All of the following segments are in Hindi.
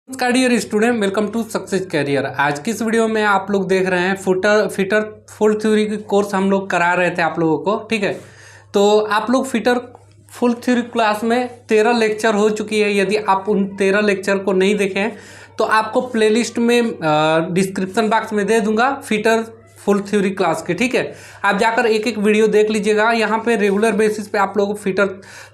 नमस्कार dear student, welcome to success career. आज की इस वीडियो में आप लोग देख रहे हैं फिटर फुल थ्योरी की कोर्स हम लोग करा रहे थे आप लोगों को। ठीक है, तो आप लोग फिटर फुल थ्योरी क्लास में 13 लेक्चर हो चुकी है। यदि आप उन 13 लेक्चर को नहीं देखें तो आपको प्लेलिस्ट में डिस्क्रिप्शन बॉक्स में दे दूंगा फिटर फुल थ्योरी क्लास के। ठीक है, आप जाकर एक एक वीडियो देख लीजिएगा। यहाँ पे रेगुलर बेसिस पे आप लोगों को फिटर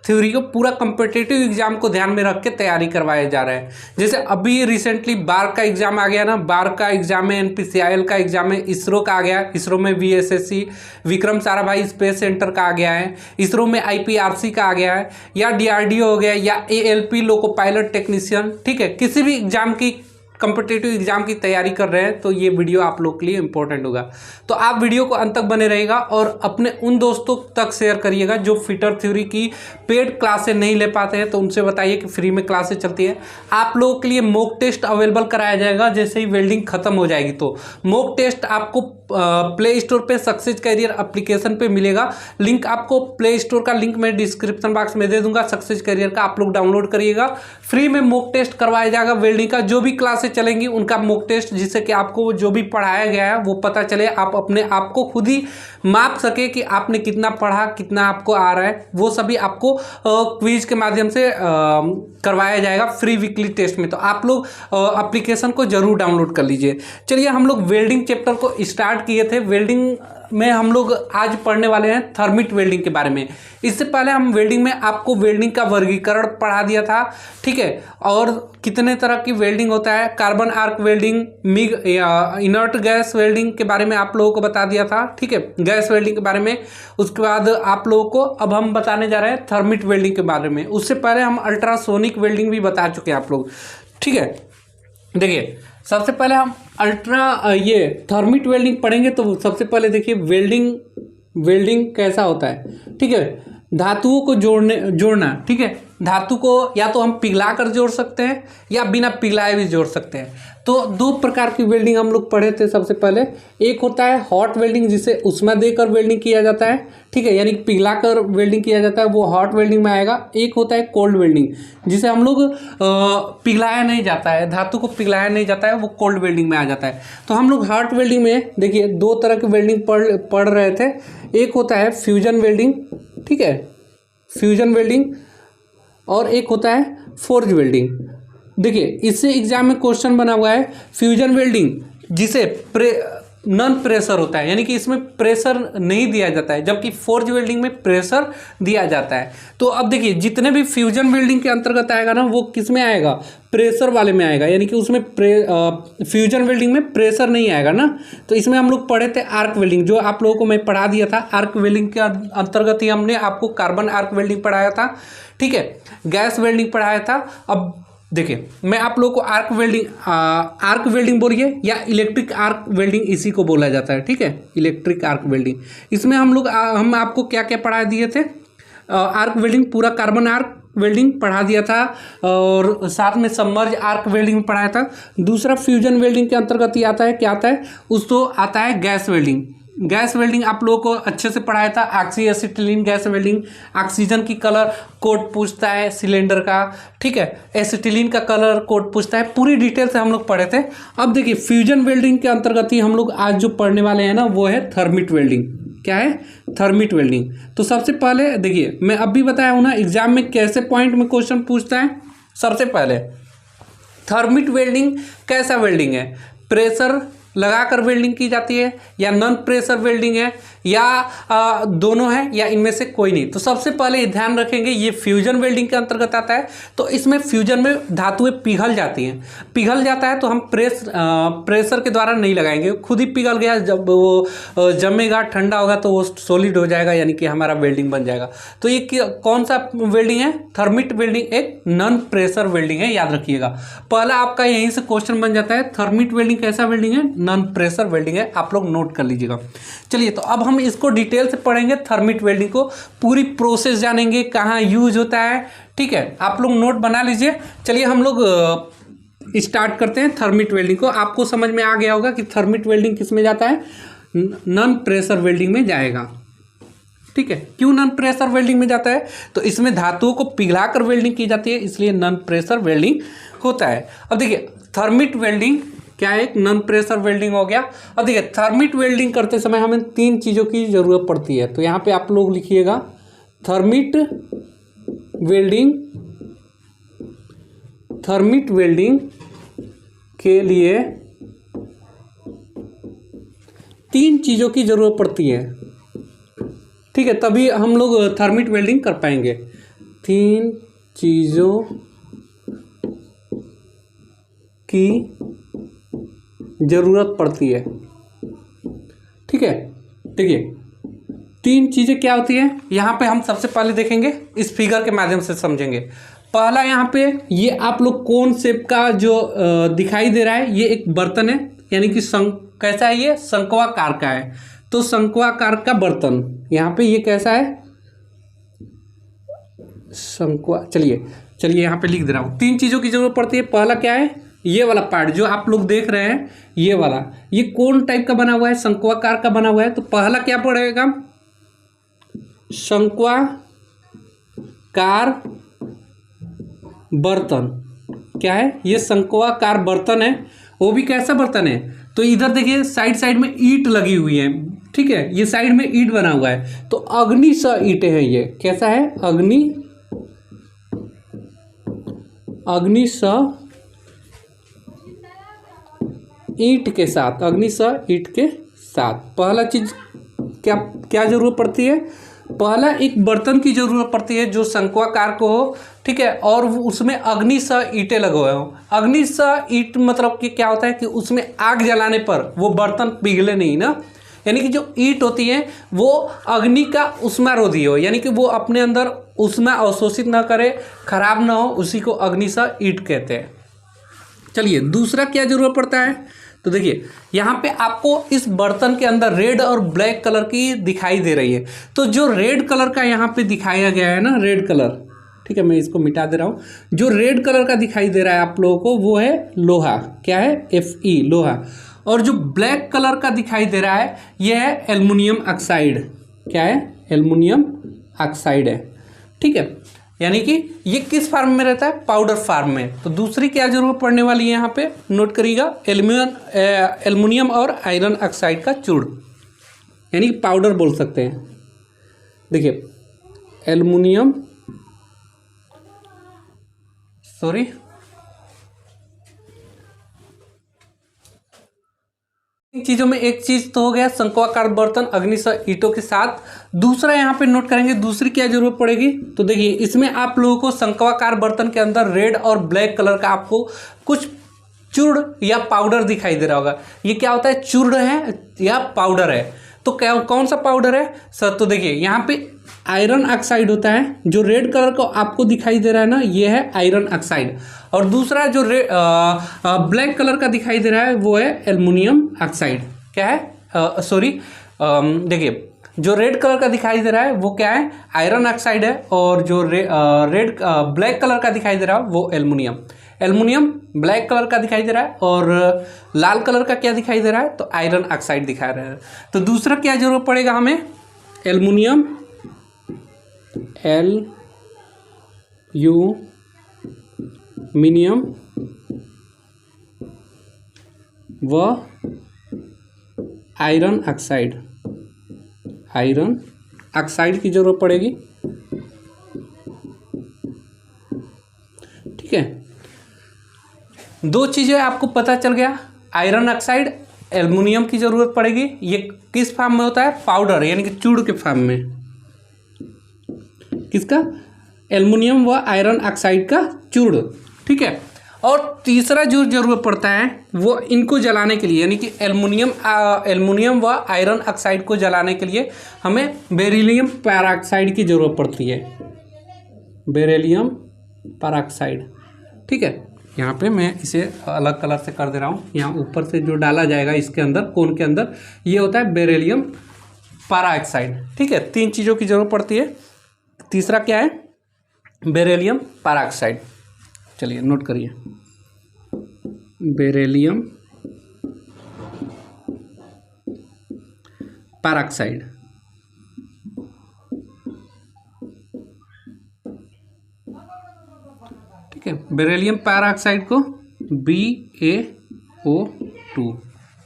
थ्योरी को पूरा कम्पिटिटिव एग्जाम को ध्यान में रख के तैयारी करवाए जा रहे हैं। जैसे अभी रिसेंटली बार का एग्जाम आ गया ना, बार का एग्जाम है, एनपीसीआईएल का एग्जाम है, इसरो का आ गया। इसरो में VSSC Vikram Sarabhai space centre का आ गया है, इसरो में आईपीआरसी का आ गया है, या डीआरडीओ हो गया, या एएलपी लोको पायलट टेक्नीशियन। ठीक है, किसी भी एग्जाम की कम्पिटिटिव एग्जाम की तैयारी कर रहे हैं तो ये वीडियो आप लोग के लिए इंपॉर्टेंट होगा। तो आप वीडियो को अंत तक बने रहिएगा और अपने उन दोस्तों तक शेयर करिएगा जो फिटर थ्योरी की पेड क्लासें नहीं ले पाते हैं, तो उनसे बताइए कि फ्री में क्लासें चलती है। आप लोगों के लिए मॉक टेस्ट अवेलेबल कराया जाएगा जैसे ही वेल्डिंग खत्म हो जाएगी। तो मॉक टेस्ट आपको प्ले स्टोर पे सक्सेस कैरियर एप्लीकेशन पे मिलेगा। लिंक आपको प्ले स्टोर का लिंक मैं डिस्क्रिप्शन बॉक्स में दे दूंगा सक्सेस कैरियर का, आप लोग डाउनलोड करिएगा। फ्री में मॉक टेस्ट करवाया जाएगा वेल्डिंग का। जो भी क्लासेस चलेंगी उनका मॉक टेस्ट, जिससे कि आपको जो भी पढ़ाया गया है वो पता चले, आप अपने आप को खुद ही माप सके कि आपने कितना पढ़ा, कितना आपको आ रहा है। वो सभी आपको क्विज के माध्यम से करवाया जाएगा फ्री वीकली टेस्ट में। तो आप लोग एप्लीकेशन को जरूर डाउनलोड कर लीजिए। चलिए, हम लोग वेल्डिंग चैप्टर को स्टार्ट किए थे। वेल्डिंग में हम लोग आज पढ़ने वाले हैं थर्मिट वेल्डिंग के बारे में। इससे पहले हम वेल्डिंग में आपको वेल्डिंग का वर्गीकरण पढ़ा दिया था। ठीक है, और कितने तरह की वेल्डिंग होता है, carbon arc welding, MiG inert gas welding के बारे में आप लोगों को बता दिया था। ठीक है, गैस वेल्डिंग के बारे में। उसके बाद आप लोगों को अब हम बताने जा रहे हैं थर्मिट वेल्डिंग के बारे में। उससे पहले हम अल्ट्रासोनिक वेल्डिंग भी बता चुके हैं आप लोग। ठीक है, देखिए, सबसे पहले हम ये थर्मिट वेल्डिंग पढ़ेंगे। तो सबसे पहले देखिए वेल्डिंग कैसा होता है। ठीक है, धातुओं को जोड़ना। ठीक है, धातु को या तो हम पिघला कर जोड़ सकते हैं या बिना पिघलाए भी जोड़ सकते हैं। तो दो प्रकार की वेल्डिंग हम लोग पढ़े थे। सबसे पहले एक होता है हॉट वेल्डिंग, जिसे उष्मा देकर वेल्डिंग किया जाता है। ठीक है, यानी पिघला कर वेल्डिंग किया जाता है, वो हॉट वेल्डिंग में आएगा। एक होता है कोल्ड वेल्डिंग, जिसे हम लोग पिघलाया नहीं जाता है, धातु को पिघलाया नहीं जाता है, वो कोल्ड वेल्डिंग में आ जाता है। तो हम लोग हॉट वेल्डिंग में देखिए दो तरह की वेल्डिंग पढ़ रहे थे। एक होता है फ्यूजन वेल्डिंग, ठीक है, फ्यूजन वेल्डिंग, और एक होता है फोर्ज वेल्डिंग। देखिए, इससे एग्जाम में क्वेश्चन बना हुआ है फ्यूजन वेल्डिंग, जिसे नॉन प्रेशर होता है, यानी कि इसमें प्रेशर नहीं दिया जाता है, जबकि फोर्ज वेल्डिंग में प्रेशर दिया जाता है। तो अब देखिए, जितने भी फ्यूजन वेल्डिंग के अंतर्गत आएगा ना, वो किस में आएगा, प्रेशर वाले में आएगा, यानी कि उसमें फ्यूजन वेल्डिंग में प्रेशर नहीं आएगा ना। तो इसमें हम लोग पढ़े थे आर्क वेल्डिंग, जो आप लोगों को मैं पढ़ा दिया था। आर्क वेल्डिंग के अंतर्गत ही हमने आपको कार्बन आर्क वेल्डिंग पढ़ाया था। ठीक है, गैस वेल्डिंग पढ़ाया था। अब देखिए, मैं आप लोगों को आर्क वेल्डिंग बोलिए या इलेक्ट्रिक आर्क वेल्डिंग, इसी को बोला जाता है। ठीक है, इलेक्ट्रिक आर्क वेल्डिंग। इसमें हम आपको क्या क्या पढ़ा दिए थे। आर्क वेल्डिंग पूरा कार्बन आर्क वेल्डिंग पढ़ा दिया था, और साथ में सबमर्ज आर्क वेल्डिंग पढ़ाया था। दूसरा फ्यूजन वेल्डिंग के अंतर्गत ही आता है, क्या आता है, उसको आता है गैस वेल्डिंग। गैस वेल्डिंग आप लोगों को अच्छे से पढ़ाया था। Oxy acetylene gas welding, oxygen की कलर कोड पूछता है सिलेंडर का। ठीक है, एसिटिलीन का कलर कोड पूछता है। पूरी डिटेल से हम लोग पढ़े थे। अब देखिए, फ्यूजन वेल्डिंग के अंतर्गत ही हम लोग आज जो पढ़ने वाले हैं ना, वो है थर्मिट वेल्डिंग। क्या है, थर्मिट वेल्डिंग। तो सबसे पहले देखिए, मैं अभी बताया हूँ ना एग्जाम में कैसे पॉइंट में क्वेश्चन पूछता है। सबसे पहले थर्मिट वेल्डिंग कैसा वेल्डिंग है, प्रेशर लगाकर वेल्डिंग की जाती है, या नॉन प्रेशर वेल्डिंग है, या दोनों है, या इनमें से कोई नहीं। तो सबसे पहले ध्यान रखेंगे, ये फ्यूजन वेल्डिंग के अंतर्गत आता है। तो इसमें फ्यूजन में धातुएं पिघल जाती हैं। पिघल जाता है तो हम प्रेशर के द्वारा नहीं लगाएंगे, खुद ही पिघल गया। जब वो जमेगा, ठंडा होगा, तो वो सॉलिड हो जाएगा, यानी कि हमारा वेल्डिंग बन जाएगा। तो ये कौन सा वेल्डिंग है, थर्मिट वेल्डिंग एक नॉन प्रेशर वेल्डिंग है, याद रखिएगा। पहला आपका यहीं से क्वेश्चन बन जाता है, थर्मिट वेल्डिंग कैसा वेल्डिंग है, नॉन प्रेशर वेल्डिंग है। आप लोग नोट कर लीजिएगा। चलिए, तो अब हम इसको डिटेल से पढ़ेंगे, थर्मिट वेल्डिंग को पूरी प्रोसेस जानेंगे, कहाँ यूज होता है। ठीक है, आप लोग नोट बना लीजिए। चलिए, हम लोग स्टार्ट करते हैं थर्मिट वेल्डिंग को। आपको समझ में आ गया होगा कि थर्मिट वेल्डिंग किस में जाता है, नॉन प्रेशर वेल्डिंग में जाएगा। ठीक है, क्यों नॉन प्रेशर वेल्डिंग में जाता है, तो इसमें धातुओं को पिघलाकर वेल्डिंग की जाती है, इसलिए नॉन प्रेशर वेल्डिंग होता है। अब देखिए थर्मिट वेल्डिंग क्या है, एक नॉन प्रेशर वेल्डिंग हो गया। अब देखिए थर्मिट वेल्डिंग करते समय हमें 3 चीज़ों की ज़रूरत पड़ती है, तो यहाँ पे आप लोग लिखिएगा थर्मिट वेल्डिंग। थर्मिट वेल्डिंग के लिए 3 चीज़ों की ज़रूरत पड़ती है, ठीक है, तभी हम लोग थर्मिट वेल्डिंग कर पाएंगे। 3 चीज़ों की ज़रूरत पड़ती है, ठीक है। देखिए 3 चीज़ें क्या होती है, यहाँ पे हम सबसे पहले देखेंगे, इस फिगर के माध्यम से समझेंगे। पहला यहाँ पे ये आप लोग कौन शेप का जो दिखाई दे रहा है, ये एक बर्तन है, यानी कि कैसा है, ये शंक्वाकार का है। तो शंक्वाकार का बर्तन यहाँ पे ये कैसा है, चलिए यहाँ पे लिख दे रहा हूँ। 3 चीज़ों की जरूरत पड़ती है। पहला क्या है, ये वाला पार्ट जो आप लोग देख रहे हैं, ये वाला, ये कौन टाइप का बना हुआ है, शंक्वाकार का बना हुआ है। तो पहला क्या पड़ेगा, शंक्वाकार बर्तन। क्या है, ये शंक्वाकार बर्तन है। वो भी कैसा बर्तन है, तो इधर देखिए साइड में ईंट लगी हुई है, ठीक है, ये साइड में ईंट बना हुआ है। तो अग्नि स ईंट है, ये कैसा है, अग्नि स ईंट के साथ, अग्नि स ईंट के साथ। पहला चीज क्या क्या जरूरत पड़ती है, पहला एक बर्तन की जरूरत पड़ती है जो शंक्वाकार को हो, ठीक है, और उसमें अग्नि स ईंटें लगे हुए हों। अग्नि स ईंट मतलब कि क्या होता है कि उसमें आग जलाने पर वो बर्तन पिघले नहीं ना, यानी कि जो ईंट होती है वो अग्नि का उष्मारोधी हो, यानी कि वो अपने अंदर उष्मा अवशोषित ना करे, खराब ना हो, उसी को अग्नि स ईंट कहते हैं। चलिए दूसरा क्या जरूरत पड़ता है, तो देखिए यहाँ पे आपको इस बर्तन के अंदर रेड और ब्लैक कलर की दिखाई दे रही है। तो जो रेड कलर का यहाँ पे दिखाया गया है ना, रेड कलर, ठीक है, मैं इसको मिटा दे रहा हूँ। जो रेड कलर का दिखाई दे रहा है आप लोगों को, वो है लोहा। क्या है, Fe, लोहा। और जो ब्लैक कलर का दिखाई दे रहा है, यह है एल्युमिनियम ऑक्साइड। क्या है, एल्युमिनियम ऑक्साइड है, ठीक है। यानी कि ये किस फार्म में रहता है, पाउडर फार्म में। तो दूसरी क्या जरूरत पड़ने वाली है, यहाँ पे नोट करिएगा, एल्युमिनियम और आयरन ऑक्साइड का चूर्ण, यानी कि पाउडर बोल सकते हैं। देखिए एल्युमिनियम, सॉरी, इन चीज़ों में एक चीज़ तो हो गया शंक्वाकार बर्तन अग्नि स ईंटों के साथ। दूसरा यहाँ पे नोट करेंगे, दूसरी क्या जरूरत पड़ेगी, तो देखिए इसमें आप लोगों को शंक्वाकार बर्तन के अंदर रेड और ब्लैक कलर का आपको कुछ चूर्ण या पाउडर दिखाई दे रहा होगा। ये क्या होता है, चूर्ण है या पाउडर है। तो क्या कौन सा पाउडर है सर, तो देखिए यहाँ पे आयरन ऑक्साइड होता है। जो रेड कलर का आपको दिखाई दे रहा है ना, ये है आयरन ऑक्साइड। और दूसरा जो ब्लैक कलर का दिखाई दे रहा है, वो है एल्युमिनियम ऑक्साइड। क्या है, सॉरी, देखिए जो रेड कलर का दिखाई दे रहा है वो क्या है, आयरन ऑक्साइड है। और जो ब्लैक कलर का दिखाई दे रहा है वो एल्युमिनियम ब्लैक कलर का दिखाई दे रहा है। और लाल कलर का क्या दिखाई दे रहा है, तो आयरन ऑक्साइड दिखा रहा है। तो दूसरा क्या जरूरत पड़ेगा हमें, एल्युमिनियम व आयरन ऑक्साइड की जरूरत पड़ेगी, ठीक है। 2 चीज़ें आपको पता चल गया, आयरन ऑक्साइड, एल्युमिनियम की जरूरत पड़ेगी। ये किस फॉर्म में होता है, पाउडर, यानी कि चूर्ण के फॉर्म में। किसका, एल्युमिनियम व आयरन ऑक्साइड का चूर्ण, ठीक है। और तीसरा जो जरूरत पड़ता है वो इनको जलाने के लिए, यानी कि एल्युमिनियम व आयरन ऑक्साइड को जलाने के लिए हमें बेरिलियम पैराऑक्साइड की जरूरत पड़ती है, बेरिलियम पैराऑक्साइड, ठीक है। यहाँ पे मैं इसे अलग कलर से कर दे रहा हूँ। यहाँ ऊपर से जो डाला जाएगा इसके अंदर, कोन के अंदर, ये होता है बेरिलियम पैराऑक्साइड, ठीक है। 3 चीज़ों की जरूरत पड़ती है। तीसरा क्या है, बेरिलियम पैराऑक्साइड। चलिए नोट करिए, बेरिलियम पैराऑक्साइड, ठीक है। बेरिलियम पैराऑक्साइड को BaO2,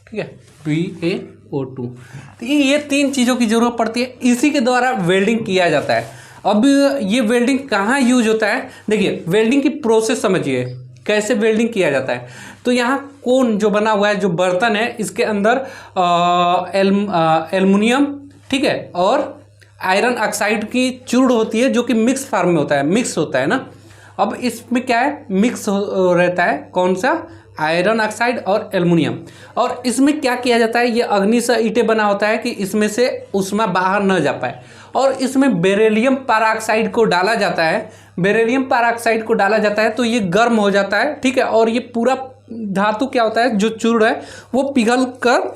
ठीक है, BaO2। तो ये तीन चीज़ों की ज़रूरत पड़ती है, इसी के द्वारा वेल्डिंग किया जाता है। अब ये वेल्डिंग कहाँ यूज होता है, देखिए वेल्डिंग की प्रोसेस समझिए कैसे वेल्डिंग किया जाता है। तो यहाँ कोन जो बना हुआ है, जो बर्तन है, इसके अंदर एल्युमिनियम, ठीक है, और आयरन ऑक्साइड की चूर्ण होती है, जो कि मिक्स फॉर्म में होता है, मिक्स होता है ना। अब इसमें क्या है, मिक्स रहता है, कौन सा, आयरन ऑक्साइड और एल्युमिनियम। और इसमें क्या किया जाता है, ये अग्नि से ईंटें बना होता है कि इसमें से ऊष्मा बाहर न जा पाए। और इसमें बेरिलियम पैराऑक्साइड को डाला जाता है, बेरिलियम पैराऑक्साइड को डाला जाता है तो ये गर्म हो जाता है, ठीक है। और ये पूरा धातु क्या होता है, जो चूर्ण है वो पिघल कर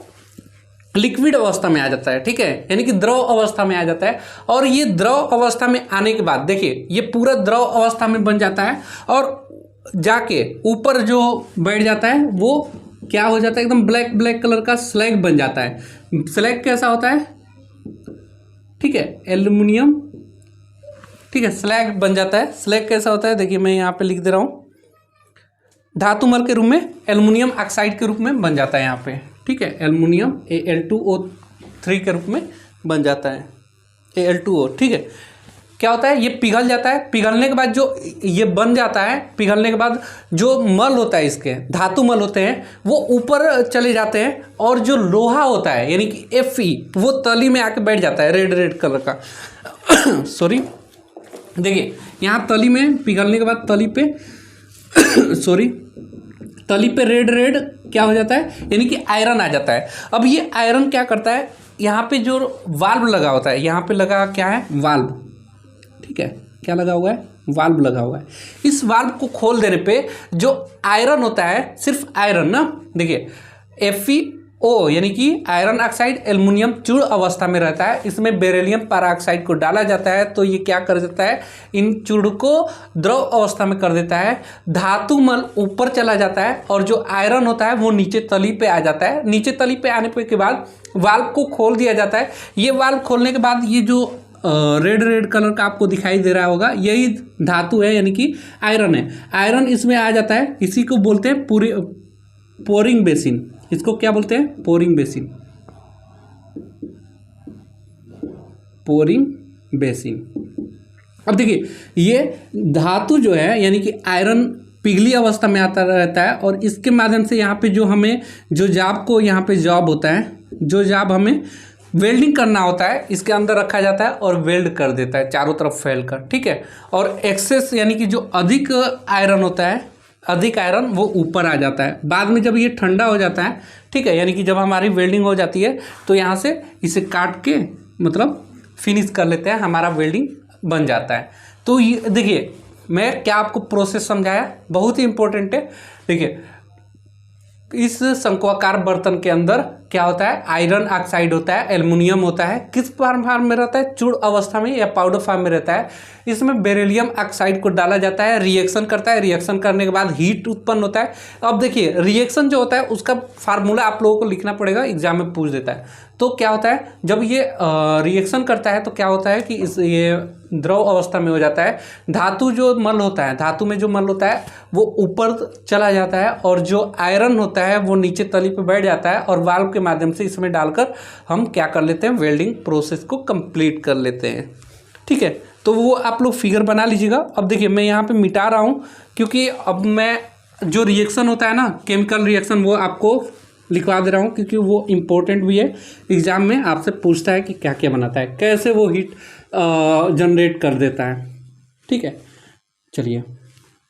लिक्विड अवस्था में आ जाता है, ठीक है, यानी कि द्रव अवस्था में आ जाता है। और ये द्रव अवस्था में आने के बाद देखिए ये पूरा द्रव अवस्था में बन जाता है और जाके ऊपर जो बैठ जाता है वो क्या हो जाता है, एकदम ब्लैक ब्लैक कलर का स्लैग बन जाता है। स्लैग कैसा होता है, ठीक है, एल्युमिनियम, ठीक है, स्लैग बन जाता है। स्लैग कैसा होता है, देखिए मैं यहाँ पे लिख दे रहा हूँ, धातुमल के रूप में एल्युमिनियम ऑक्साइड के रूप में बन जाता है यहाँ पे, ठीक है, एल्युमिनियम Al2O3 के रूप में बन जाता है, Al2O, ठीक है। क्या होता है, ये पिघल जाता है, पिघलने के बाद जो ये बन जाता है, पिघलने के बाद जो मल होता है, इसके धातु मल होते हैं वो ऊपर चले जाते हैं, और जो लोहा होता है यानी कि Fe वो तली में आके बैठ जाता है, रेड रेड कलर का सॉरी, देखिए यहाँ तली में पिघलने के बाद तली पे सॉरी, तली पे रेड रेड क्या हो जाता है, यानी कि आयरन आ जाता है। अब ये आयरन क्या करता है, यहाँ पे जो वाल्व लगा होता है, यहाँ पे लगा क्या है, वाल्व, ठीक है, क्या लगा हुआ है, वाल्व लगा हुआ है। इस वाल्व को खोल देने पे जो आयरन होता है, सिर्फ आयरन ना, देखिए FeO यानी कि आयरन ऑक्साइड एल्युमिनियम चूर्ण अवस्था में रहता है, इसमें बेरिलियम पैराऑक्साइड को डाला जाता है तो ये क्या कर देता है, इन चूर्ण को द्रव अवस्था में कर देता है, धातु मल ऊपर चला जाता है और जो आयरन होता है वो नीचे तली पे आ जाता है। नीचे तली पे आने के बाद वाल्व को खोल दिया जाता है। ये वाल्व खोलने के बाद ये जो रेड रेड कलर का आपको दिखाई दे रहा होगा, यही धातु है यानी कि आयरन है, आयरन इसमें आ जाता है। इसी को बोलते हैं पोरिंग बेसिन, इसको क्या बोलते हैं, पोरिंग बेसिन, पोरिंग बेसिन। अब देखिए ये धातु जो है यानी कि आयरन पिघली अवस्था में आता रहता है और इसके माध्यम से यहाँ पे जो हमें जो जाब को यहाँ पे जॉब होता है, जो जाब हमें वेल्डिंग करना होता है, इसके अंदर रखा जाता है और वेल्ड कर देता है चारों तरफ फैल कर, ठीक है। और एक्सेस यानी कि जो अधिक आयरन होता है, अधिक आयरन वो ऊपर आ जाता है। बाद में जब ये ठंडा हो जाता है, ठीक है, यानी कि जब हमारी वेल्डिंग हो जाती है तो यहाँ से इसे काट के मतलब फिनिश कर लेते हैं, हमारा वेल्डिंग बन जाता है। तो ये देखिए मैं क्या आपको प्रोसेस समझाया, बहुत ही इंपॉर्टेंट है। देखिए इस शंक्वाकार बर्तन के अंदर क्या होता है, आयरन ऑक्साइड होता है, एल्युमिनियम होता है, किस फॉर्म में रहता है, चूर्ण अवस्था में या पाउडर फॉर्म में रहता है। इसमें बेरिलियम ऑक्साइड को डाला जाता है, रिएक्शन करता है, रिएक्शन करने के बाद हीट उत्पन्न होता है। अब देखिए रिएक्शन जो होता है उसका फार्मूला आप लोगों को लिखना पड़ेगा, एग्जाम में पूछ देता है। तो क्या होता है, जब ये रिएक्शन करता है तो क्या होता है कि ये द्रव अवस्था में हो जाता है। धातु जो मल होता है, धातु में जो मल होता है वो ऊपर चला जाता है और जो आयरन होता है वो नीचे तली पे बैठ जाता है और वाल्व के माध्यम से इसमें डालकर हम क्या कर लेते हैं, वेल्डिंग प्रोसेस को कंप्लीट कर लेते हैं, ठीक है। तो वो आप लोग फिगर बना लीजिएगा। अब देखिए मैं यहाँ पे मिटा रहा हूँ क्योंकि अब मैं जो रिएक्शन होता है ना, केमिकल रिएक्शन, वो आपको लिखवा दे रहा हूँ क्योंकि वो इम्पोर्टेंट भी है। एग्जाम में आपसे पूछता है कि क्या क्या बनाता है, कैसे वो हीट जनरेट कर देता है, ठीक है। चलिए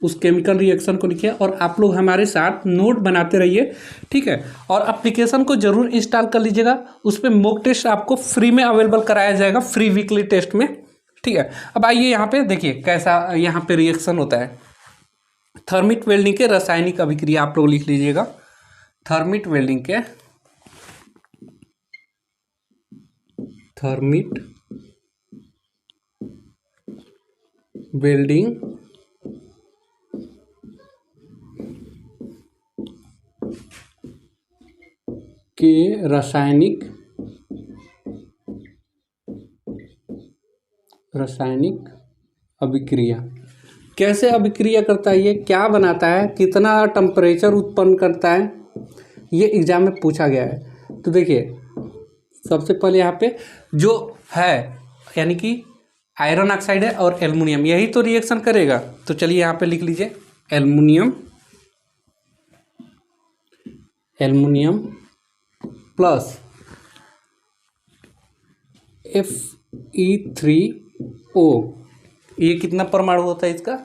उस केमिकल रिएक्शन को लिखिए और आप लोग हमारे साथ नोट बनाते रहिए, ठीक है। और एप्लीकेशन को ज़रूर इंस्टॉल कर लीजिएगा, उस पर मॉक टेस्ट आपको फ्री में अवेलेबल कराया जाएगा, फ्री वीकली टेस्ट में, ठीक है। अब आइए यहाँ पे देखिए कैसा यहाँ पे रिएक्शन होता है। थर्मिट वेल्डिंग के रासायनिक अभिक्रिया आप लोग लिख लीजिएगा। थर्मिट वेल्डिंग के थर्मिट वेल्डिंग के रासायनिक अभिक्रिया, कैसे अभिक्रिया करता है, ये क्या बनाता है, कितना टेम्परेचर उत्पन्न करता है, ये एग्जाम में पूछा गया है। तो देखिए सबसे पहले यहाँ पे जो है यानी कि आयरन ऑक्साइड है और एल्युमिनियम, यही तो रिएक्शन करेगा। तो चलिए यहाँ पे लिख लीजिए एल्युमिनियम प्लस Fe3O, ये कितना परमाणु होता है इसका,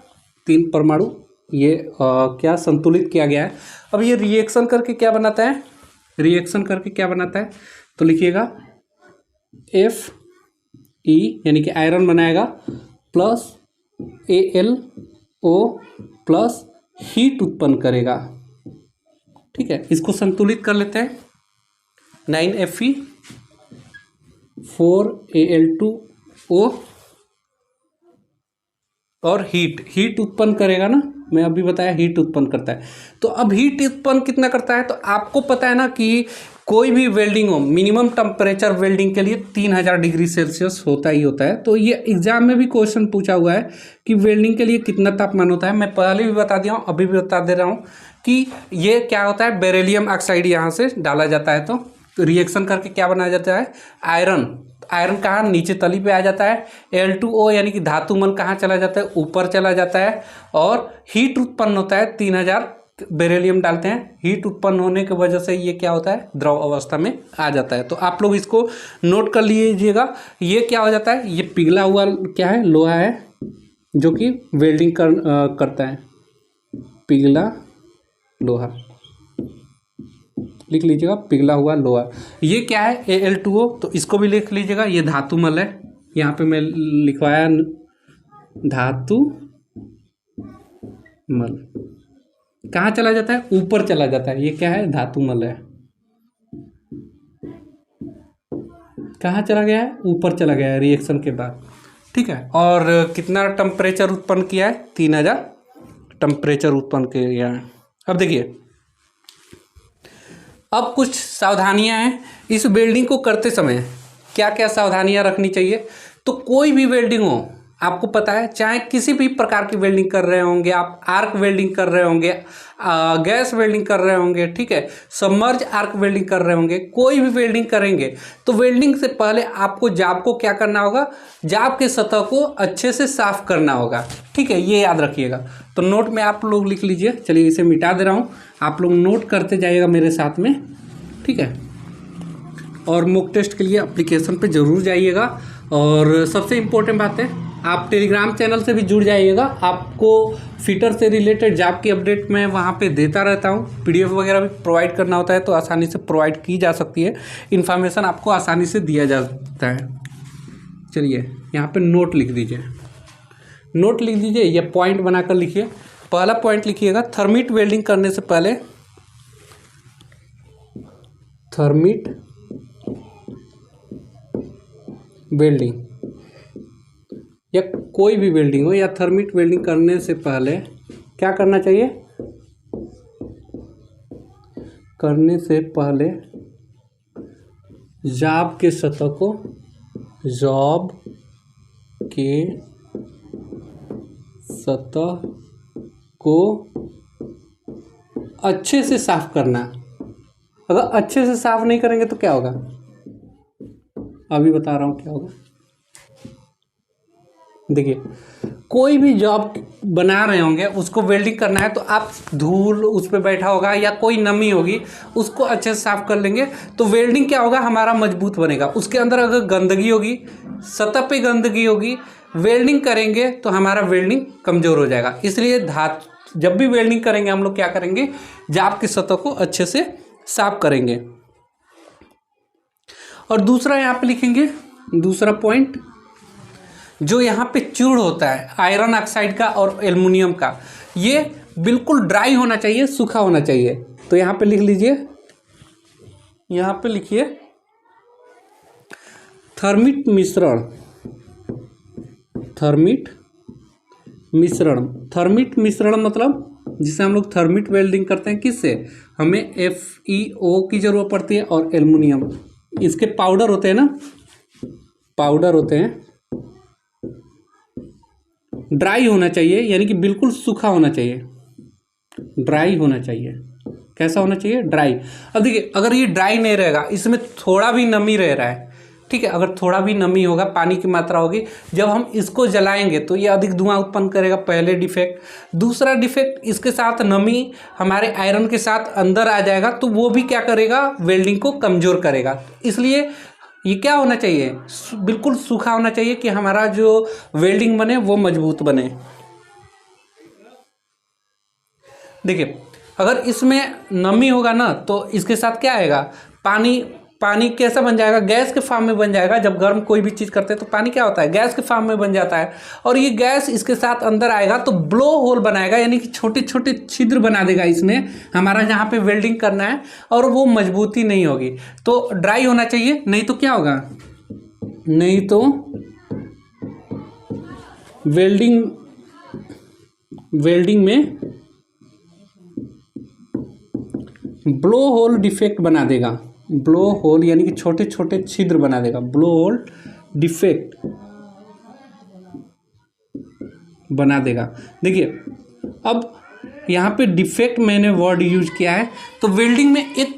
3 परमाणु। ये क्या संतुलित किया गया है। अब ये रिएक्शन करके क्या बनाता है, तो लिखिएगा Fe यानी कि आयरन बनाएगा प्लस AlO प्लस हीट उत्पन्न करेगा। ठीक है, इसको संतुलित कर लेते हैं। 9Fe 4Al2O और हीट उत्पन्न करेगा ना, मैं अभी बताया हीट उत्पन्न करता है। तो अब हीट उत्पन्न कितना करता है, तो आपको पता है ना कि कोई भी वेल्डिंग हो, मिनिमम टेम्परेचर वेल्डिंग के लिए 3000 डिग्री सेल्सियस होता ही होता है। तो ये एग्जाम में भी क्वेश्चन पूछा हुआ है कि वेल्डिंग के लिए कितना तापमान होता है। मैं पहले भी बता दिया हूँ, अभी भी बता दे रहा हूँ कि ये क्या होता है, बेरिलियम ऑक्साइड यहाँ से डाला जाता है तो रिएक्शन करके क्या बनाया जाता है, आयरन कहाँ, नीचे तली पे आ जाता है। Al2O यानी कि धातुमल कहाँ चला जाता है, ऊपर चला जाता है। और हीट उत्पन्न होता है, 3000 बेरिलियम डालते हैं, हीट उत्पन्न होने की वजह से ये क्या होता है, द्रव अवस्था में आ जाता है। तो आप लोग इसको नोट कर लीजिएगा। ये क्या हो जाता है, ये पिघला हुआ क्या है, लोहा है जो कि वेल्डिंग करता है, पिघला लोहा, लिख लीजिएगा पिघला हुआ लोहा। ये क्या है, Al2O, तो इसको भी लिख लीजिएगा, ये धातुमल है। यहाँ पे मैं लिखवाया धातुमल, कहाँ चला जाता है, ऊपर चला जाता है। ये क्या है, धातुमल है, कहाँ चला गया है, ऊपर चला गया है रिएक्शन के बाद। ठीक है, और कितना टेम्परेचर उत्पन्न किया है, 3000 टेम्परेचर उत्पन्न किया है। अब देखिए, अब कुछ सावधानियां हैं इस वेल्डिंग को करते समय, क्या क्या सावधानियां रखनी चाहिए। तो कोई भी वेल्डिंग हो, आपको पता है, चाहे किसी भी प्रकार की वेल्डिंग कर रहे होंगे आप, आर्क वेल्डिंग कर रहे होंगे, गैस वेल्डिंग कर रहे होंगे, ठीक है, सबमर्ज आर्क वेल्डिंग कर रहे होंगे, कोई भी वेल्डिंग करेंगे तो वेल्डिंग से पहले आपको जाब को क्या करना होगा, जाब के सतह को अच्छे से साफ करना होगा। ठीक है, ये याद रखिएगा। तो नोट में आप लोग लिख लीजिए। चलिए इसे मिटा दे रहा हूँ, आप लोग नोट करते जाइएगा मेरे साथ में। ठीक है, और मॉक टेस्ट के लिए एप्लीकेशन पे ज़रूर जाइएगा। और सबसे इम्पोर्टेंट बात है, आप टेलीग्राम चैनल से भी जुड़ जाइएगा। आपको फिटर से रिलेटेड जॉब की अपडेट मैं वहाँ पे देता रहता हूँ। PDF वगैरह भी प्रोवाइड करना होता है तो आसानी से प्रोवाइड की जा सकती है, इन्फॉर्मेशन आपको आसानी से दिया जाता है। चलिए यहाँ पे नोट लिख दीजिए, ये पॉइंट बनाकर लिखिए। पहला पॉइंट लिखिएगा, थर्मिट वेल्डिंग करने से पहले, थर्मिट वेल्डिंग या कोई भी वेल्डिंग हो, या थर्मिट वेल्डिंग करने से पहले क्या करना चाहिए, करने से पहले जाब के सतह को, जॉब के सतह को अच्छे से साफ करना। अगर अच्छे से साफ नहीं करेंगे तो क्या होगा, अभी बता रहा हूँ क्या होगा। देखिए, कोई भी जॉब बना रहे होंगे, उसको वेल्डिंग करना है तो आप धूल उस पर बैठा होगा या कोई नमी होगी, उसको अच्छे से साफ कर लेंगे तो वेल्डिंग क्या होगा, हमारा मजबूत बनेगा। उसके अंदर अगर गंदगी होगी, सतह पे गंदगी होगी, वेल्डिंग करेंगे तो हमारा वेल्डिंग कमज़ोर हो जाएगा। इसलिए जब भी वेल्डिंग करेंगे हम लोग क्या करेंगे, जॉब की सतह को अच्छे से साफ करेंगे। और दूसरा यहाँ पे लिखेंगे, दूसरा पॉइंट जो यहाँ पे चूर्ण होता है आयरन ऑक्साइड का और एल्युमिनियम का, ये बिल्कुल ड्राई होना चाहिए, सूखा होना चाहिए। तो यहाँ पे लिख लीजिए, यहाँ पे लिखिए थर्मिट मिश्रण, थर्मिट मिश्रण मतलब जिसे हम लोग थर्मिट वेल्डिंग करते हैं, किससे, हमें FeO की जरूरत पड़ती है और एल्युमिनियम, इसके पाउडर होते हैं ना, पाउडर होते हैं, ड्राई होना चाहिए, यानी कि बिल्कुल सूखा होना चाहिए, ड्राई होना चाहिए। कैसा होना चाहिए? ड्राई। अब देखिए, अगर ये ड्राई नहीं रहेगा, इसमें थोड़ा भी नमी रह रहा है, ठीक है, अगर थोड़ा भी नमी होगा, पानी की मात्रा होगी, जब हम इसको जलाएंगे तो ये अधिक धुआं उत्पन्न करेगा, पहले डिफेक्ट। दूसरा डिफेक्ट, इसके साथ नमी हमारे आयरन के साथ अंदर आ जाएगा, तो वो भी क्या करेगा? वेल्डिंग को कमज़ोर करेगा। इसलिए ये क्या होना चाहिए? बिल्कुल सूखा होना चाहिए कि हमारा जो वेल्डिंग बने वो मजबूत बने। देखिए, अगर इसमें नमी होगा ना, तो इसके साथ क्या आएगा? पानी कैसा बन जाएगा? गैस के फॉर्म में बन जाएगा। जब गर्म कोई भी चीज़ करते हैं तो पानी क्या होता है? गैस के फॉर्म में बन जाता है। और ये गैस इसके साथ अंदर आएगा तो ब्लो होल बनाएगा, यानी कि छोटे छोटे छिद्र बना देगा इसमें, हमारा जहाँ पे वेल्डिंग करना है, और वो मजबूती नहीं होगी। तो ड्राई होना चाहिए, नहीं तो क्या होगा? नहीं तो वेल्डिंग में ब्लो होल डिफेक्ट बना देगा। ब्लो होल यानी कि छोटे छोटे छिद्र बना देगा, ब्लो होल डिफेक्ट बना देगा। देखिए, अब यहाँ पे डिफेक्ट मैंने वर्ड यूज किया है, तो वेल्डिंग में एक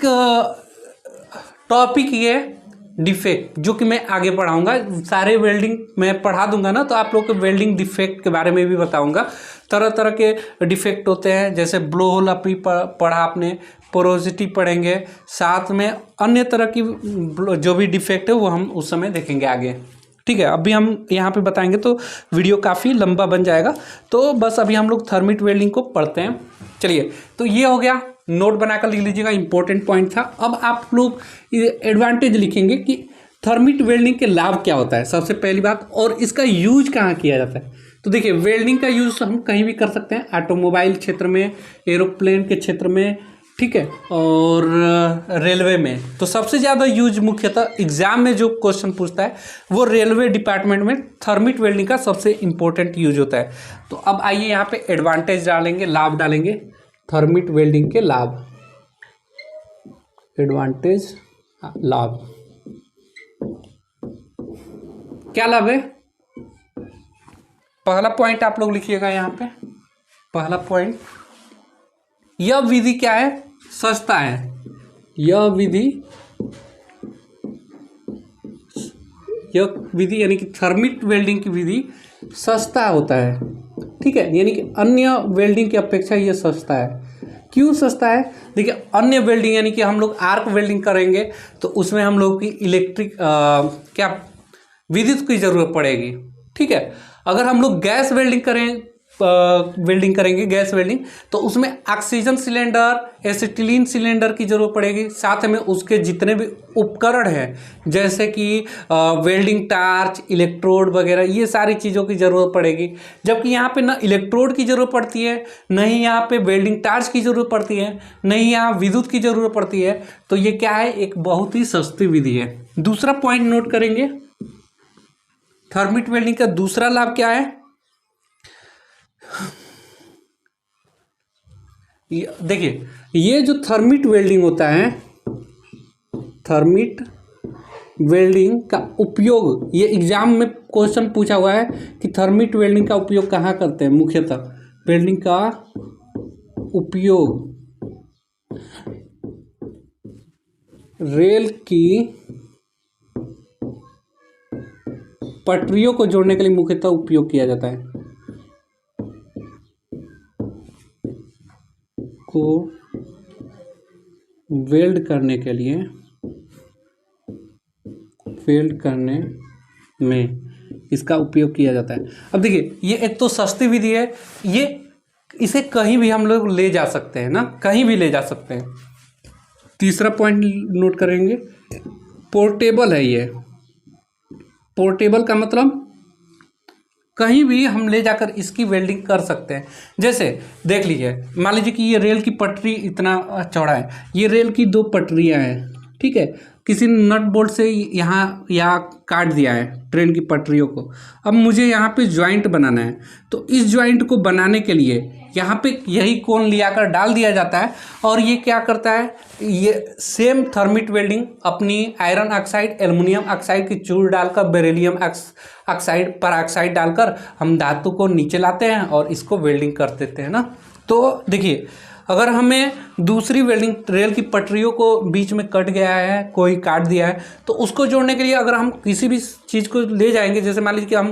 टॉपिक ये डिफेक्ट, जो कि मैं आगे पढ़ाऊंगा। सारे वेल्डिंग मैं पढ़ा दूंगा ना, तो आप लोग को वेल्डिंग डिफेक्ट के बारे में भी बताऊंगा। तरह तरह के डिफेक्ट होते हैं, जैसे ब्लो होल अभी पढ़ा आपने, पोरोसिटी पढ़ेंगे, साथ में अन्य तरह की जो भी डिफेक्ट है वो हम उस समय देखेंगे आगे, ठीक है। अभी हम यहाँ पे बताएंगे तो वीडियो काफ़ी लंबा बन जाएगा, तो बस अभी हम लोग थर्मिट वेल्डिंग को पढ़ते हैं। चलिए, तो ये हो गया, नोट बनाकर लिख लीजिएगा, इंपॉर्टेंट पॉइंट था। अब आप लोग एडवांटेज लिखेंगे कि थर्मिट वेल्डिंग के लाभ क्या होता है, सबसे पहली बात, और इसका यूज कहाँ किया जाता है। तो देखिए, वेल्डिंग का यूज हम कहीं भी कर सकते हैं, ऑटोमोबाइल क्षेत्र में, एरोप्लेन के क्षेत्र में, ठीक है, और रेलवे में। तो सबसे ज़्यादा यूज मुख्यतः एग्जाम में जो क्वेश्चन पूछता है वो रेलवे डिपार्टमेंट में थर्मिट वेल्डिंग का सबसे इम्पोर्टेंट यूज होता है। तो अब आइए यहाँ पे एडवांटेज डालेंगे, लाभ डालेंगे, थर्मिट वेल्डिंग के लाभ, एडवांटेज, लाभ। क्या लाभ है? पहला पॉइंट आप लोग लिखिएगा यहाँ पे, पहला पॉइंट, यह विधि क्या है? सस्ता है। यह विधि यानी कि थर्मिट वेल्डिंग की विधि सस्ता होता है, ठीक है, यानी कि अन्य वेल्डिंग की अपेक्षा ये सस्ता है। क्यों सस्ता है? देखिए, अन्य वेल्डिंग यानी कि हम लोग आर्क वेल्डिंग करेंगे तो उसमें हम लोग की विद्युत की जरूरत पड़ेगी, ठीक है। अगर हम लोग गैस वेल्डिंग करेंगे गैस वेल्डिंग, तो उसमें ऑक्सीजन सिलेंडर, एसिटिलीन सिलेंडर की जरूरत पड़ेगी, साथ में उसके जितने भी उपकरण हैं जैसे कि वेल्डिंग टार्च, इलेक्ट्रोड वगैरह, ये सारी चीज़ों की ज़रूरत पड़ेगी। जबकि यहाँ पे ना इलेक्ट्रोड की ज़रूरत पड़ती है, नहीं यहाँ पे वेल्डिंग टार्च की ज़रूरत पड़ती है, नहीं यहाँ विद्युत की ज़रूरत पड़ती है। तो ये क्या है? एक बहुत ही सस्ती विधि है। दूसरा पॉइंट नोट करेंगे, थर्मिट वेल्डिंग का दूसरा लाभ क्या है? देखिए, ये जो थर्मिट वेल्डिंग होता है, थर्मिट वेल्डिंग का उपयोग, ये एग्जाम में क्वेश्चन पूछा हुआ है कि थर्मिट वेल्डिंग का उपयोग कहाँ करते हैं। मुख्यतः वेल्डिंग का उपयोग रेल की पटरियों को जोड़ने के लिए मुख्यतः उपयोग किया जाता है, को वेल्ड करने के लिए, वेल्ड करने में इसका उपयोग किया जाता है। अब देखिए, ये एक तो सस्ती विधि है, इसे कहीं भी हम लोग ले जा सकते हैं ना, कहीं भी ले जा सकते हैं। तीसरा पॉइंट नोट करेंगे, पोर्टेबल है। ये पोर्टेबल का मतलब कहीं भी हम ले जाकर इसकी वेल्डिंग कर सकते हैं। जैसे देख लीजिए, मान लीजिए कि ये रेल की पटरी इतना चौड़ा है, ये रेल की 2 पटरियां हैं, ठीक है, किसी ने नट बोल्ट से यहाँ काट दिया है ट्रेन की पटरियों को। अब मुझे यहाँ पे ज्वाइंट बनाना है, तो इस ज्वाइंट को बनाने के लिए यहाँ पे यही कोन लिया कर डाल दिया जाता है और ये क्या करता है, ये सेम थर्मिट वेल्डिंग अपनी आयरन ऑक्साइड, एल्युमिनियम ऑक्साइड की चूर डालकर, बेरिलियम ऑक्साइड पर ऑक्साइड डालकर हम धातु को नीचे लाते हैं और इसको वेल्डिंग कर देते हैं ना। तो देखिए, अगर हमें दूसरी वेल्डिंग, रेल की पटरियों को बीच में कट गया है, कोई काट दिया है, तो उसको जोड़ने के लिए अगर हम किसी भी चीज़ को ले जाएंगे, जैसे मान लीजिए कि हम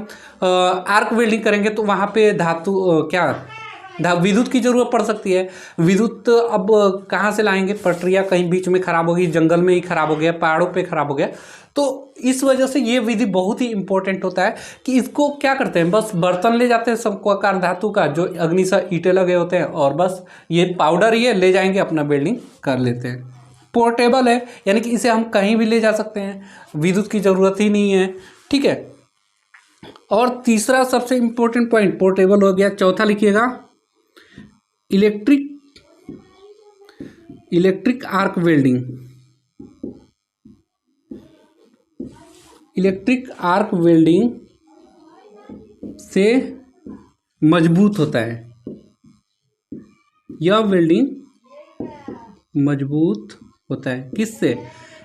आर्क वेल्डिंग करेंगे, तो वहाँ पे विद्युत की ज़रूरत पड़ सकती है। विद्युत अब कहाँ से लाएंगे, पटरियाँ कहीं बीच में ख़राब हो गई, जंगल में ही ख़राब हो गया, पहाड़ों पे ख़राब हो गया, तो इस वजह से ये विधि बहुत ही इंपॉर्टेंट होता है कि इसको क्या करते हैं, बस बर्तन ले जाते हैं शंक्वाकार धातु का, जो अग्नि से ईंटें लगे होते हैं, और बस ये पाउडर ये ले जाएंगे, अपना वेल्डिंग कर लेते हैं। पोर्टेबल है, यानी कि इसे हम कहीं भी ले जा सकते हैं, विद्युत की ज़रूरत ही नहीं है, ठीक है। और तीसरा सबसे इम्पोर्टेंट पॉइंट पोर्टेबल हो गया। चौथा लिखिएगा, electric arc welding. Electric arc welding से मजबूत होता है, यह वेल्डिंग मजबूत होता है किससे,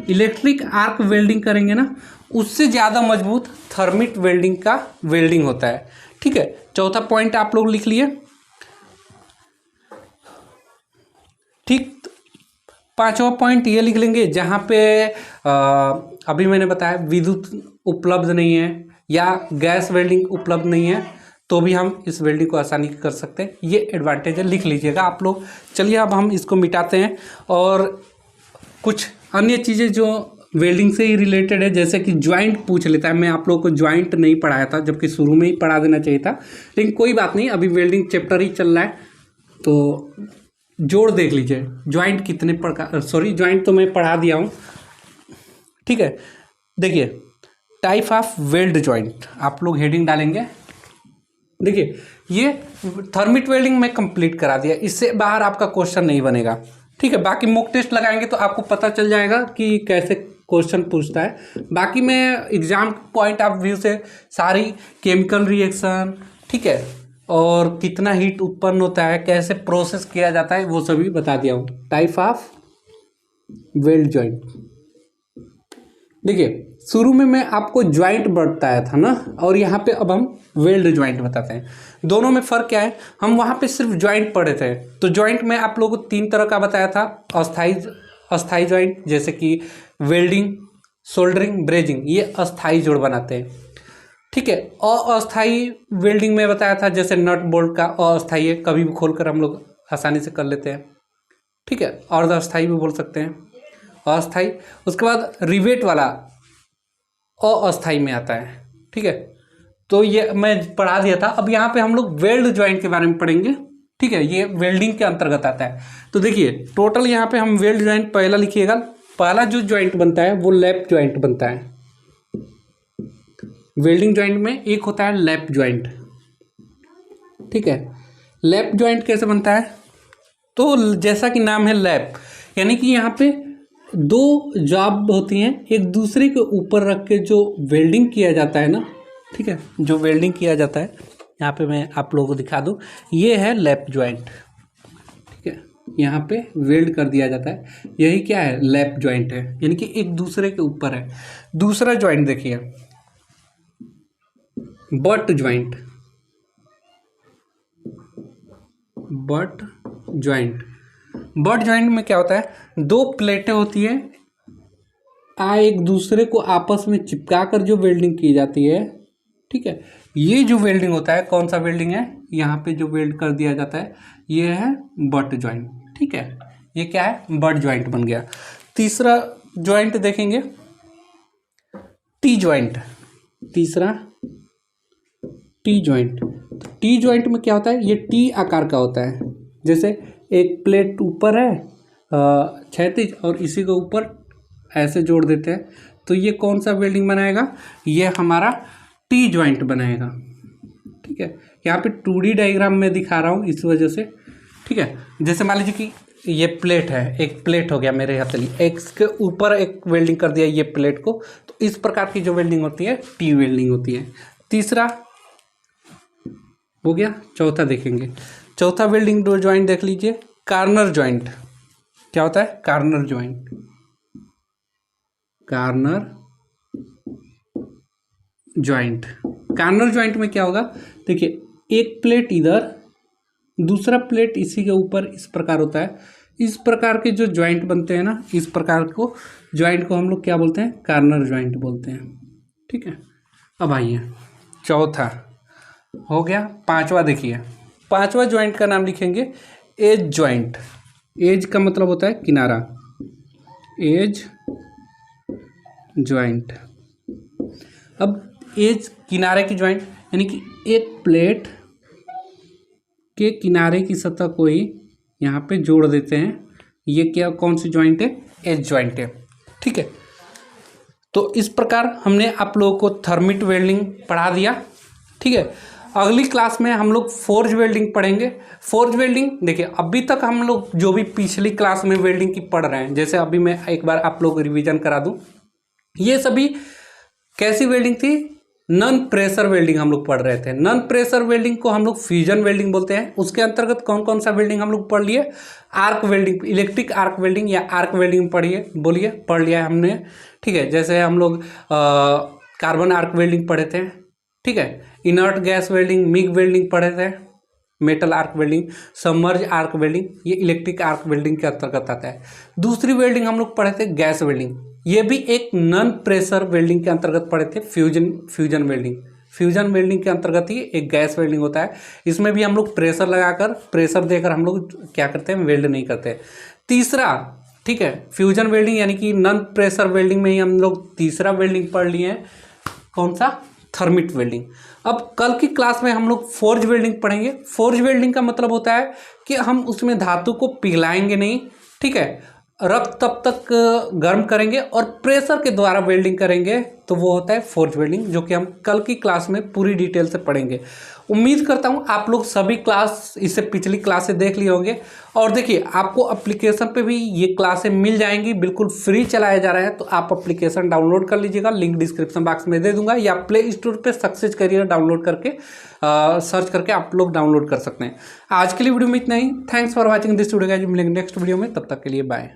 इलेक्ट्रिक आर्क वेल्डिंग करेंगे ना, उससे ज़्यादा मजबूत थर्मिट वेल्डिंग का वेल्डिंग होता है, ठीक है। चौथा पॉइंट आप लोग लिख लिए, ठीक। पांचवा पॉइंट ये लिख लेंगे, जहाँ पे अभी मैंने बताया विद्युत उपलब्ध नहीं है या गैस वेल्डिंग उपलब्ध नहीं है, तो भी हम इस वेल्डिंग को आसानी से कर सकते हैं। ये एडवांटेज है, लिख लीजिएगा आप लोग। चलिए अब हम इसको मिटाते हैं और कुछ अन्य चीज़ें जो वेल्डिंग से ही रिलेटेड है, जैसे कि ज्वाइंट पूछ लेता है। मैं आप लोगों को ज्वाइंट नहीं पढ़ाया था, जबकि शुरू में ही पढ़ा देना चाहिए था, लेकिन कोई बात नहीं, अभी वेल्डिंग चैप्टर ही चल रहा है, तो जोड़ देख लीजिए ज्वाइंट कितने प्रकार, ज्वाइंट तो मैं पढ़ा दिया हूँ, ठीक है। देखिए, टाइप ऑफ वेल्ड ज्वाइंट आप लोग हेडिंग डालेंगे। देखिए, ये थर्मिट वेल्डिंग में कंप्लीट करा दिया, इससे बाहर आपका क्वेश्चन नहीं बनेगा, ठीक है। बाकी मॉक टेस्ट लगाएंगे तो आपको पता चल जाएगा कि कैसे क्वेश्चन पूछता है। बाकी मैं एग्जाम पॉइंट ऑफ व्यू से सारी केमिकल रिएक्शन, ठीक है, और कितना हीट उत्पन्न होता है, कैसे प्रोसेस किया जाता है, वो सभी बता दिया हूँ। टाइप ऑफ वेल्ड ज्वाइंट, देखिए शुरू में मैं आपको ज्वाइंट बताया था ना, और यहाँ पे अब हम वेल्ड ज्वाइंट बताते हैं। दोनों में फ़र्क क्या है, हम वहाँ पे सिर्फ ज्वाइंट पढ़े थे, तो ज्वाइंट में आप लोगों को 3 तरह का बताया था। अस्थाई ज्वाइंट, जैसे कि वेल्डिंग, सोल्डरिंग, ब्रेजिंग, ये अस्थाई जोड़ बनाते हैं, ठीक है। अस्थाई वेल्डिंग में बताया था, जैसे नट बोल्ट का अस्थाई है, कभी भी खोलकर हम लोग आसानी से कर लेते हैं, ठीक है। और अस्थाई भी बोल सकते हैं, अस्थाई। उसके बाद रिवेट वाला अस्थाई में आता है, ठीक है। तो ये मैं पढ़ा दिया था। अब यहाँ पे हम लोग वेल्ड ज्वाइंट के बारे में पढ़ेंगे, ठीक है, ये वेल्डिंग के अंतर्गत आता है। तो देखिए टोटल यहाँ पे हम वेल्ड ज्वाइंट पहला लिखिएगा, पहला जो ज्वाइंट बनता है वो लैप ज्वाइंट बनता है। वेल्डिंग ज्वाइंट में एक होता है लैप ज्वाइंट, ठीक है। लैप ज्वाइंट कैसे बनता है, तो जैसा कि नाम है लैप, यानी कि यहाँ पे 2 जॉब होती हैं, एक दूसरे के ऊपर रख के जो वेल्डिंग किया जाता है ना, ठीक है, जो वेल्डिंग किया जाता है, यहाँ पे मैं आप लोगों को दिखा दूँ, ये है लैप ज्वाइंट, ठीक है। यहाँ पे वेल्ड कर दिया जाता है, यही क्या है, लैप ज्वाइंट है, यानी कि एक दूसरे के ऊपर है। दूसरा ज्वाइंट देखिए, बट ज्वाइंट। बट ज्वाइंट में क्या होता है, 2 प्लेटें होती हैं, एक दूसरे को आपस में चिपका कर जो वेल्डिंग की जाती है, ठीक है। ये जो वेल्डिंग होता है, कौन सा वेल्डिंग है, यहाँ पे जो वेल्ड कर दिया जाता है, ये है बट ज्वाइंट, ठीक है। ये क्या है, बट ज्वाइंट बन गया। तीसरा ज्वाइंट देखेंगे, टी ज्वाइंट। तीसरा टी ज्वाइंट। तो टी ज्वाइंट में क्या होता है, ये टी आकार का होता है, जैसे एक प्लेट ऊपर है क्षैतिज, और इसी के ऊपर ऐसे जोड़ देते हैं, तो ये कौन सा वेल्डिंग बनाएगा, ये हमारा टी ज्वाइंट बनाएगा, ठीक है। यहाँ पे 2D डायग्राम में दिखा रहा हूँ इस वजह से, ठीक है। जैसे मान लीजिए कि ये प्लेट है, एक प्लेट हो गया मेरे हथेली, एक के ऊपर एक वेल्डिंग कर दिया ये प्लेट को, तो इस प्रकार की जो वेल्डिंग होती है टी वेल्डिंग होती है। तीसरा हो गया। चौथा देखेंगे, चौथा वेल्डिंग जॉइंट देख लीजिए, कार्नर जॉइंट। क्या होता है? Corner joint. Corner joint, corner joint में क्या होगा, देखिए एक प्लेट इधर, दूसरा प्लेट इसी के ऊपर इस प्रकार होता है। इस प्रकार के जो जॉइंट बनते हैं ना, इस प्रकार को जॉइंट को हम लोग क्या बोलते हैं? कार्नर जॉइंट बोलते हैं। ठीक है, अब आइए चौथा हो गया। पांचवा देखिए, पांचवा जॉइंट का नाम लिखेंगे एज जॉइंट। एज का मतलब होता है किनारा, एज जॉइंट। अब एज किनारे की जॉइंट, यानी कि एक प्लेट के किनारे की सतह को ही यहाँ पे जोड़ देते हैं। ये क्या, कौन सी जॉइंट है? एज जॉइंट है। ठीक है, तो इस प्रकार हमने आप लोगों को थर्मिट वेल्डिंग पढ़ा दिया। ठीक है, अगली क्लास में हम लोग फोर्ज वेल्डिंग पढ़ेंगे। फोर्ज वेल्डिंग देखिए, अभी तक हम लोग जो भी पिछली क्लास में वेल्डिंग की पढ़ रहे हैं, जैसे अभी मैं एक बार आप लोग रिवीजन करा दूं, ये सभी कैसी वेल्डिंग थी? नॉन प्रेशर वेल्डिंग हम लोग पढ़ रहे थे। नॉन प्रेशर वेल्डिंग को हम लोग फ्यूजन वेल्डिंग बोलते हैं। उसके अंतर्गत कौन कौन सा वेल्डिंग हम लोग पढ़ लिए? Arc welding, electric arc welding या आर्क वेल्डिंग पढ़िए, बोलिए, पढ़ लिया है हमने। ठीक है, जैसे हम लोग कार्बन आर्क वेल्डिंग पढ़े थे। ठीक है, inert gas welding, MiG welding पढ़े थे, metal arc welding, submerge arc welding, ये इलेक्ट्रिक आर्क वेल्डिंग के अंतर्गत आता है। दूसरी वेल्डिंग हम लोग पढ़े थे गैस वेल्डिंग, ये भी एक नॉन प्रेशर वेल्डिंग के अंतर्गत पढ़े थे। फ्यूजन वेल्डिंग, फ्यूजन वेल्डिंग के अंतर्गत ही एक गैस वेल्डिंग होता है। इसमें भी हम लोग प्रेशर लगाकर, प्रेशर देकर हम लोग क्या करते हैं? वेल्ड नहीं करते। तीसरा, ठीक है, फ्यूजन वेल्डिंग यानी कि नॉन प्रेशर वेल्डिंग में ही हम लोग तीसरा वेल्डिंग पढ़ लिए हैं, कौन सा? Thermite welding. अब कल की क्लास में हम लोग फोर्ज वेल्डिंग पढ़ेंगे। फोर्ज वेल्डिंग का मतलब होता है कि हम उसमें धातु को पिघलाएंगे नहीं, ठीक है, रख तब तक गर्म करेंगे और प्रेशर के द्वारा वेल्डिंग करेंगे, तो वो होता है फोर्ज वेल्डिंग, जो कि हम कल की क्लास में पूरी डिटेल से पढ़ेंगे। उम्मीद करता हूँ आप लोग सभी क्लास इससे पिछली क्लासें देख लिए होंगे। और देखिए, आपको एप्लीकेशन पे भी ये क्लासें मिल जाएंगी, बिल्कुल फ्री चलाया जा रहा है, तो आप एप्लीकेशन डाउनलोड कर लीजिएगा, लिंक डिस्क्रिप्शन बॉक्स में दे दूंगा, या प्ले स्टोर पे सक्सेस करियर डाउनलोड करके सर्च करके आप लोग डाउनलोड कर सकते हैं। आज के लिए वीडियो में इतना ही। Thanks for watching this video guys, मिलेंगे नेक्स्ट वीडियो में, तब तक के लिए बाय।